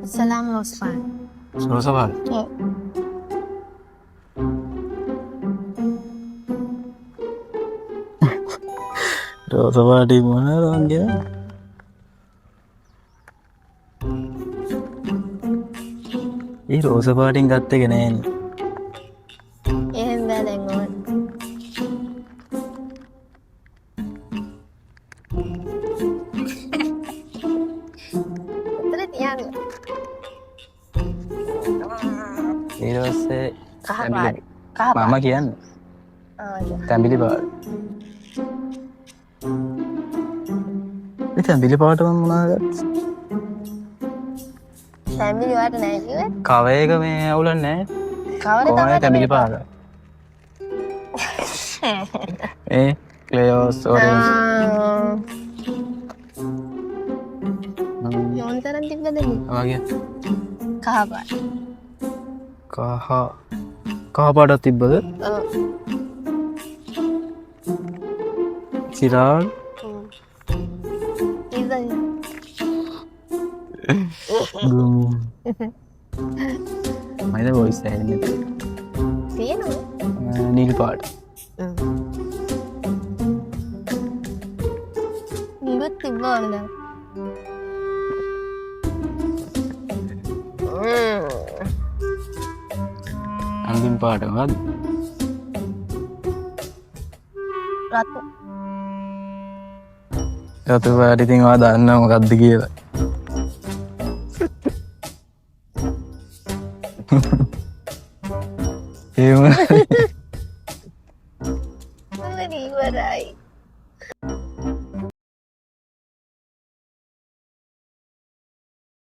Salam Osman. සුරසපාට ඔව්. රෝසපාටි මොනරන්ගේ ඒ රෝසපාටින් ගත්ත ගෙනෑන එහෙම බෑ දැන් ඕන. එතන තියන්න. ඊරස්සේ කහ පාරි. කහ මම කියන්න තැඹිලි පාට තැඹිලි පාටම මොනාගත් තැඹිලි වාට නෑ කිව්වේ? කවයක මේ අවුලන් නෑ කවර කොහොමද තමයි තැඹිලි පාට ඒ ක්ලේයෝස් ඔරෙන්ජ් මොන තරම් තිබ්බද මේ? වගේ කහ පාට. කහ පාටත් තිබ්බද ඔව්. සිරාල් ඉතින් මයිද බොයිස් ඇන්න තියෙනවා. නිල් පාට නිලුත් තිබ්බ ඕන දැන්. අන්තිම පාට මොකක්ද රතු. රතු පාට ඉතින් ඔයා දන්න මොකක්ද කියලා එහෙම